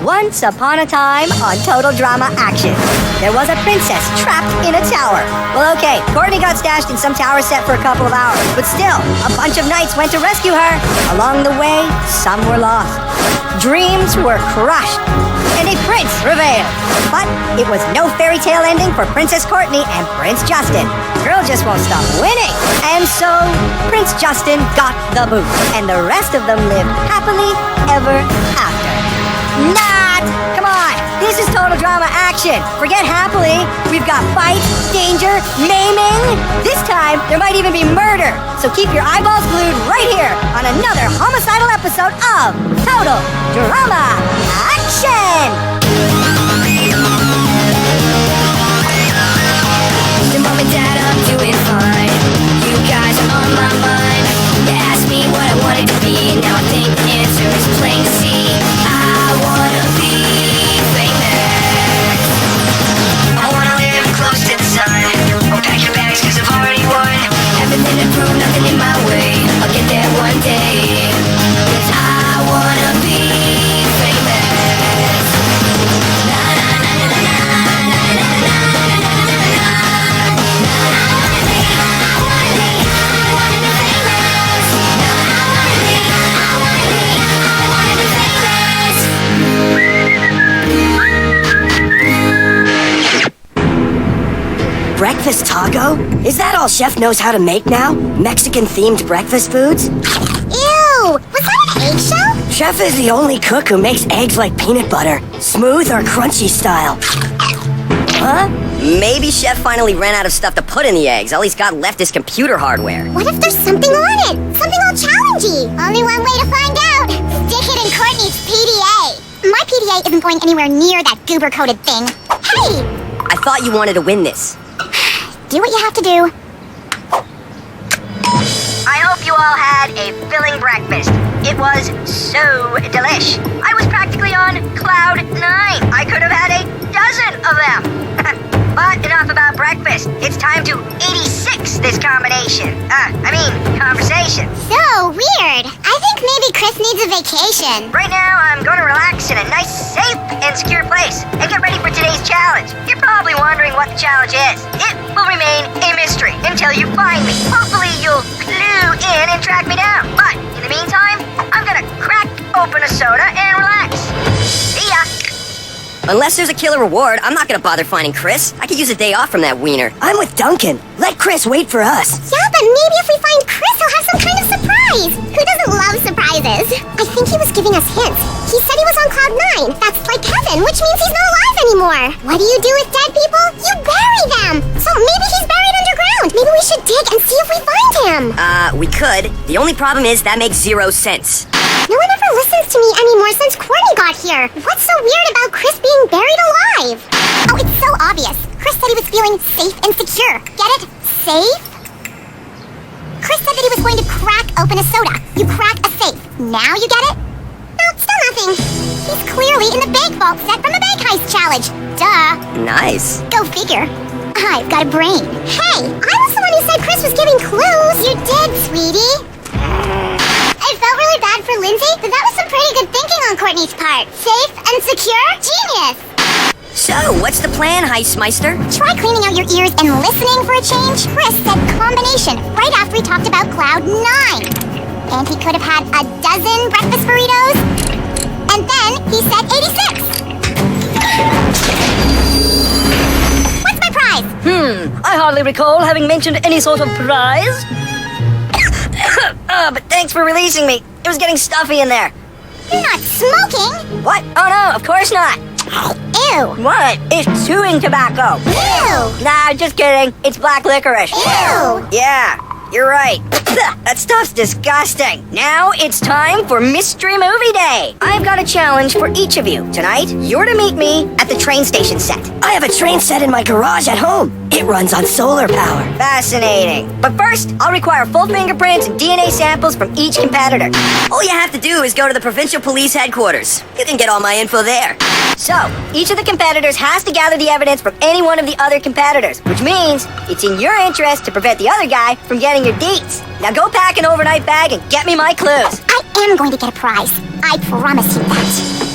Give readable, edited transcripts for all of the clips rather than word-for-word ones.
Once upon a time on Total Drama Action, there was a princess trapped in a tower. Well, okay, Courtney got stashed in some tower set for a couple of hours, but still, a bunch of knights went to rescue her. Along the way, some were lost. Dreams were crushed, and a prince prevailed. But it was no fairy tale ending for Princess Courtney and Prince Justin. Girl just won't stop winning. And so, Prince Justin got the boot, and the rest of them lived happily ever after. Not! Come on! This is Total Drama Action! Forget happily! We've got fights, danger, maiming! This time, there might even be murder! So keep your eyeballs glued right here on another homicidal episode of Total Drama Action! The mom and dad, I'm doing fine. You guys are on my mind. You asked me what I wanted to be. Now I think the answer is plain to see. I wanna be famous. I wanna live close to the sun. Oh, pack your bags cause I've already won. Everything to prove, nothing in my way. I'll get there one day. Cause I wanna be famous. Na na na na na na na na na na. Breakfast taco? Is that all Chef knows how to make now? Mexican-themed breakfast foods? Ew! Was that an egg shell? Chef is the only cook who makes eggs like peanut butter, smooth or crunchy style. Huh? Maybe Chef finally ran out of stuff to put in the eggs. All he's got left is computer hardware. What if there's something on it? Something all challengey? Only one way to find out. Stick it in Courtney's PDA. My PDA isn't going anywhere near that goober-coated thing. Hey! I thought you wanted to win this. Do what you have to do. I hope you all had a filling breakfast. It was so delish. I was practically on cloud 9. I could have had a dozen of them. But enough about breakfast. It's time to 86 this combination. Conversation. So weird. I think maybe Chris needs a vacation. Right now, I'm going to relax in a nice, safe, and secure place and get ready for today's challenge. You're probably wondering what the challenge is. It will remain a mystery until you find me. Hopefully, you'll clue in and track me down. But in the meantime, I'm going to crack open a soda and relax. See ya. Unless there's a killer reward, I'm not gonna bother finding Chris. I could use a day off from that wiener. I'm with Duncan. Let Chris wait for us. Yeah, but maybe if we find Chris, he'll have some kind of surprise. Who doesn't love surprises? I think he was giving us hints. He said he was on cloud 9. That's like heaven, which means he's not alive anymore. What do you do with dead people? You bury them. So maybe he's buried underground. Maybe we should dig and see if we find him. We could. The only problem is that makes 0 sense. No one ever listens to me anymore since Courtney got here. What's so weird about Chris being buried alive? Oh, it's so obvious. Chris said he was feeling safe and secure. Get it? Safe? Chris said that he was going to crack open a soda. You crack a safe. Now you get it? No, still nothing. He's clearly in the bank vault set from the bank heist challenge. Duh. Nice. Go figure. I've got a brain. Hey, I was the one who said Chris was giving clues. You did, sweetie. I felt really bad for Lindsay, but that was some pretty good thinking on Courtney's part. Safe and secure? Genius! So, what's the plan, Heistmeister? Try cleaning out your ears and listening for a change. Chris said combination right after we talked about cloud 9. And he could have had a dozen breakfast burritos. And then he said 86. What's my prize? I hardly recall having mentioned any sort of prize. But thanks for releasing me. It was getting stuffy in there. You're not smoking. What? Oh no, of course not. Ew. What? It's chewing tobacco. Ew. Nah, just kidding. It's black licorice. Ew. Yeah, you're right. That stuff's disgusting. Now it's time for Mystery Movie Day. I've got a challenge for each of you. Tonight, you're to meet me at the train station set. I have a train set in my garage at home. It runs on solar power. Fascinating. But first, I'll require full fingerprints and DNA samples from each competitor. All you have to do is go to the provincial police headquarters. You can get all my info there. So, each of the competitors has to gather the evidence from any one of the other competitors, which means it's in your interest to prevent the other guy from getting your deets. Now go pack an overnight bag and get me my clues. I am going to get a prize. I promise you that.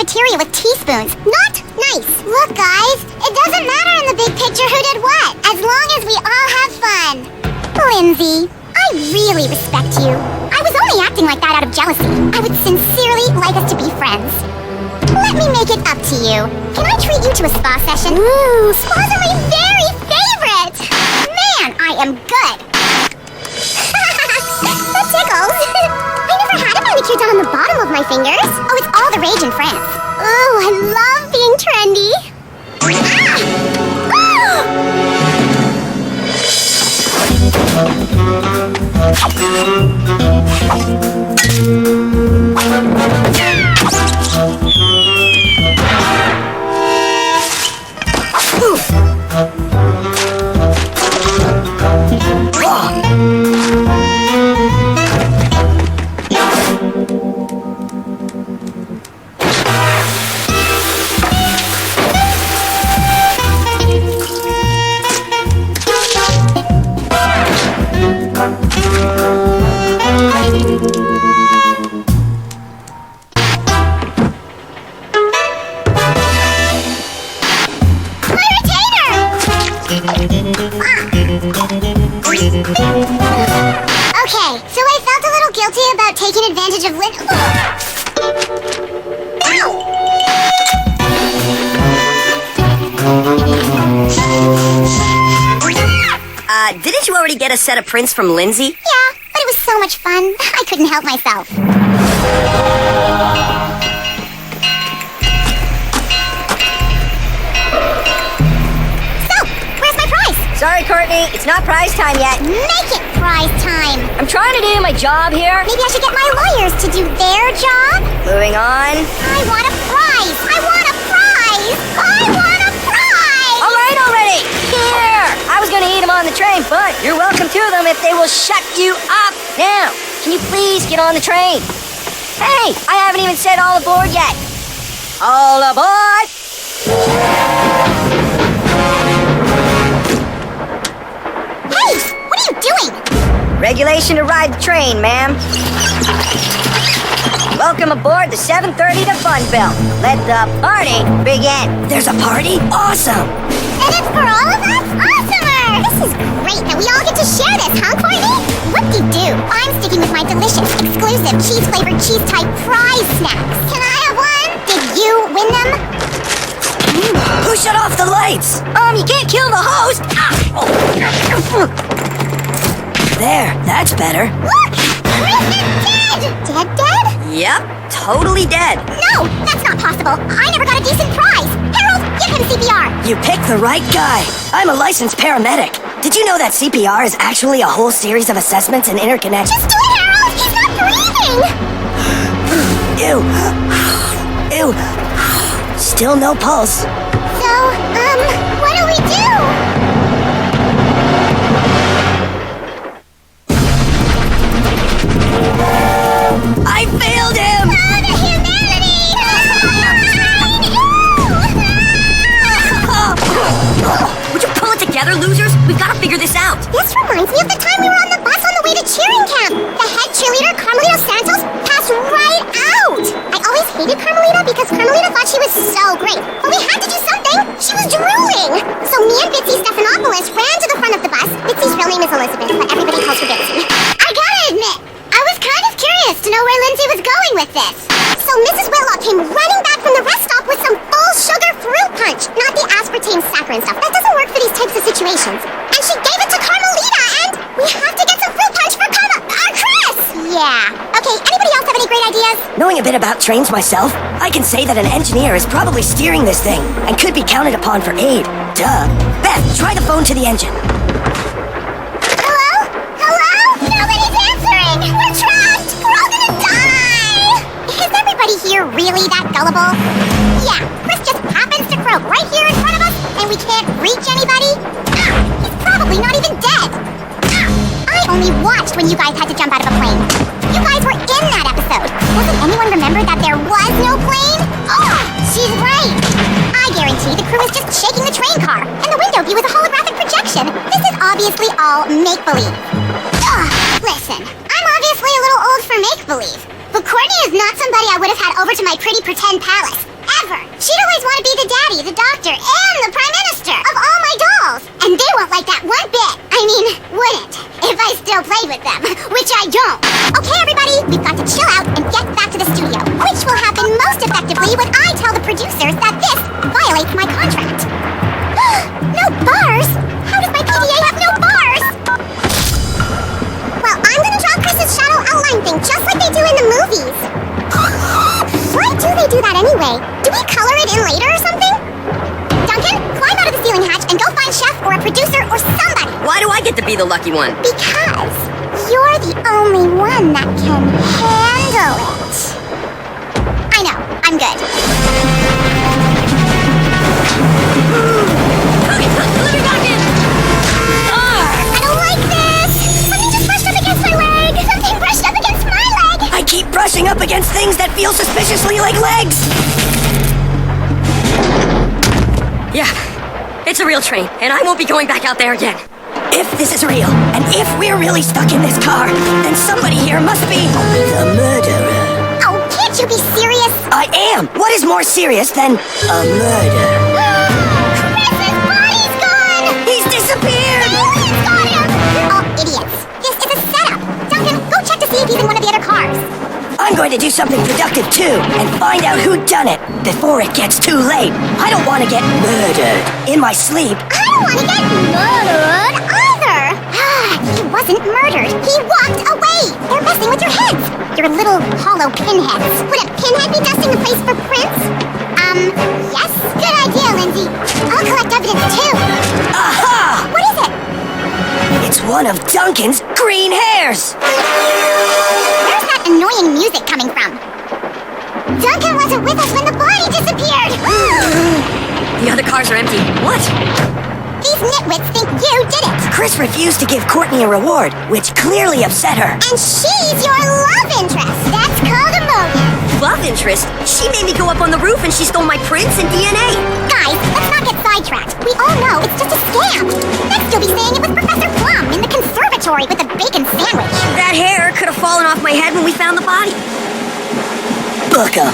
cafeteria with teaspoons. Not nice. Look, guys, it doesn't matter in the big picture who did what, as long as we all have fun. Lindsay, I really respect you. I was only acting like that out of jealousy. I would sincerely like us to be friends. Let me make it up to you. Can I treat you to a spa session? Ooh, spas are my very favorite! Man, I am good! That tickles! I never had a manicure done on the bottom of my fingers. Oh, it's all the rage in France. Ooh, I love being trendy. Okay, so I felt a little guilty about taking advantage of Ow! Didn't you already get a set of prints from Lindsay? Yeah, but it was so much fun, I couldn't help myself. Sorry, Courtney, it's not prize time yet. Make it prize time. I'm trying to do my job here. Maybe I should get my lawyers to do their job? Moving on. I want a prize. I want a prize. I want a prize. All right already. Here. I was going to eat them on the train, but you're welcome to them if they will shut you up. Now, can you please get on the train? Hey, I haven't even said all aboard yet. All aboard. What are you doing? Regulation to ride the train, ma'am. Welcome aboard the 7:30 to Funville. Let the party begin. There's a party? Awesome! And it's for all of us? Awesomer! This is great that we all get to share this, huh, Courtney? Whoop-de-doo. I'm sticking with my delicious, exclusive, cheese-flavored, cheese-type prize snacks. Can I have one? Did you win them? Who shut off the lights? You can't kill the host! There, that's better. Look! Chris is dead! Dead? Yep, totally dead. No, that's not possible. I never got a decent prize. Harold, give him CPR. You picked the right guy. I'm a licensed paramedic. Did you know that CPR is actually a whole series of assessments and interconnections? Just do it, Harold! He's not breathing! Ew. Ew. Still no pulse. So, what do we do? I failed him! Oh, the humanity! Would you pull it together, losers? We've got to figure this out. This reminds me of the time we were on the bus on the way to cheering camp. The head cheerleader, Carmelita Santos, passed right out. I always hated Carmelita because Carmelita thought she was so great. But we had to do something. She was drooling. So me and Bitsy Stephanopoulos ran to the front of the bus. Bitsy's real name is Elizabeth, but everybody calls her Bitsy. I gotta admit, I was kind of curious to know where Lindsay was going with this. So Mrs. Whitlock came running back from the rest stop with some full sugar fruit punch, not the aspartame saccharin stuff. That doesn't work for these types of situations. And she gave it to Carmelita, and we have to get some fruit punch for Chris! Yeah. Okay, anybody else have any great ideas? Knowing a bit about trains myself, I can say that an engineer is probably steering this thing and could be counted upon for aid. Duh. Beth, try the phone to the engine. Hello? Hello? Nobody's answering! We're trapped! We're all gonna die! Is everybody here really that gullible? Yeah, Chris just happens to croak right here in front of us, and we can't reach anybody? He's probably not even dead! I only watched when you guys had to jump out of a plane. You guys were in that episode. Doesn't anyone remember that there was no plane? Oh, she's right. I guarantee the crew is just shaking the train car, and the window view is a holographic projection. This is obviously all make-believe. Listen, I'm obviously a little old for make-believe, but Courtney is not somebody I would have had over to my pretty pretend palace. ever. She'd always want to be the daddy, the doctor, and the prime minister of all my dolls. And they won't like that one bit. I mean, wouldn't. If I still played with them, which I don't. Okay, everybody, we've got to chill out and get back to the studio, which will happen most effectively when I tell the producers that this violates my contract. No bars? How does my PDA have no bars? Well, I'm gonna draw Chris's shadow outline thing just like they do in the movies. Why do they do that anyway? Do we color it in later or something? Duncan, climb out of the ceiling hatch and go find Chef or a producer or somebody. Why do I get to be the lucky one? Because you're the only one that can handle it. I know, I'm good. Let me back in! I don't like this! Something just brushed up against my leg! Something brushed up against my leg! I keep brushing up against things that feel suspiciously like legs. Yeah, it's a real train, and I won't be going back out there again. If this is real, and if we're really stuck in this car, then somebody here must be the murderer. Oh, can't you be serious? I am! What is more serious than a murder? Chris's body's gone! He's disappeared! Aliens got him! Oh, idiots. This is a setup. Duncan, go check to see if he's in one of the other cars. I'm going to do something productive too, and find out who done it before it gets too late. I don't want to get murdered in my sleep. I don't want to get murdered either! He wasn't murdered. He walked away! They're messing with your heads! Your little hollow pinheads. Would a pinhead be dusting the place for prints? Yes? Good idea, Lindsay. I'll collect evidence too. Aha! What is it? It's one of Duncan's green hairs! Where's that annoying music coming from? Duncan wasn't with us when the body disappeared! The other cars are empty. What? These nitwits think you did it! Chris refused to give Courtney a reward, which clearly upset her. And she's your love interest! That's called a motive! Love interest? She made me go up on the roof and she stole my prints and DNA. Guys, let's not get sidetracked. We all know it's just a scam. Next you'll be saying it was Professor Plum in the conservatory with a bacon sandwich. That hair could have fallen off my head when we found the body. Book 'em.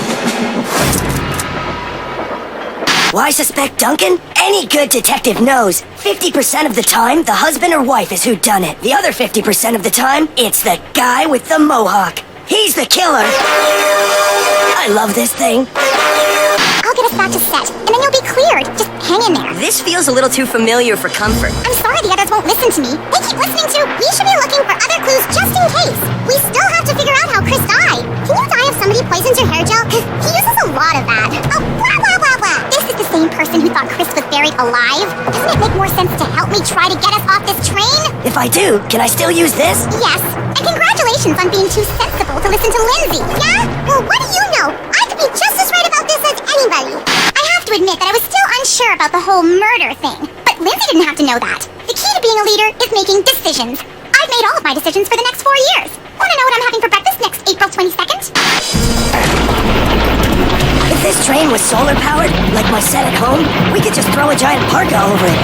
Why suspect Duncan? Any good detective knows 50% of the time, the husband or wife is who done it. The other 50% of the time, it's the guy with the mohawk. He's the killer. I love this thing. I'll get us back to set, and then you'll be cleared. Just hang in there. This feels a little too familiar for comfort. I'm sorry the others won't listen to me. They keep listening to, we should be looking for other clues just in case. We still have to figure out how Chris died. Can you die if somebody poisons your hair gel? Because he uses a lot of that. Oh, blah, blah, blah, blah. This is the same person who thought Chris was buried alive. Doesn't it make more sense to help me try to get us off this train? If I do, can I still use this? Yes. And congratulations on being too sensible to listen to Lindsay. Yeah? Well, what do you know? I could be just as right about this as anybody. I have to admit that I was still unsure about the whole murder thing. But Lindsay didn't have to know that. The key to being a leader is making decisions. I've made all of my decisions for the next 4 years. Want to know what I'm having for breakfast next April 22nd? If this train was solar powered, like my set at home, we could just throw a giant parka over it.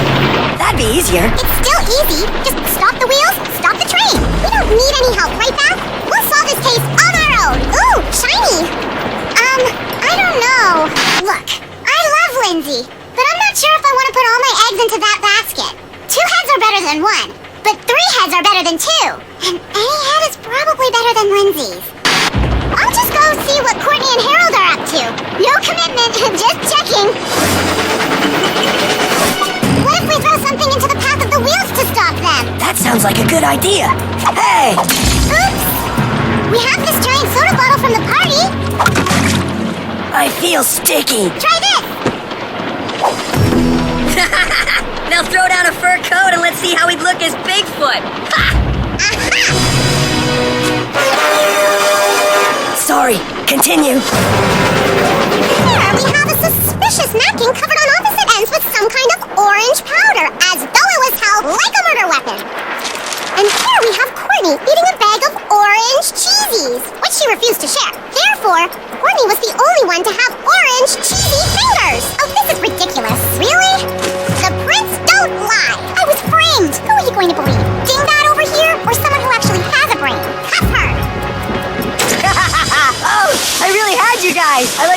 That'd be easier. It's still easy. Just stop the wheels, stop the train. We don't need any help, right, Beth? We'll solve this case on our own. Ooh, shiny. I don't know. Look, I love Lindsay, but I'm not sure if I want to put all my eggs into that basket. 2 heads are better than 1, but 3 heads are better than 2. And any head is probably better than Lindsay's. I'll just go see what Courtney and Harold are up to. No commitment, just checking. What if we throw something into the path of the wheels to stop them? That sounds like a good idea. Hey! Oops! We have this giant soda bottle from the party. I feel sticky. Try this. Now throw down a fur coat and let's see how he'd look as Bigfoot. Ha! Aha! Sorry, continue. Here we have a suspicious napkin covered on opposite ends with some kind of orange powder, as though it was held like a murder weapon. And here we have Courtney eating a bag of orange cheesies, which she refused to share. Therefore, Courtney was the only one to have orange cheesy fingers. Oh, this is ridiculous. Really? The prints don't lie. I was framed. Who are you going to believe? Dingbat over here, or someone who actually has a brain? Cut her. Oh, I really had you guys. I let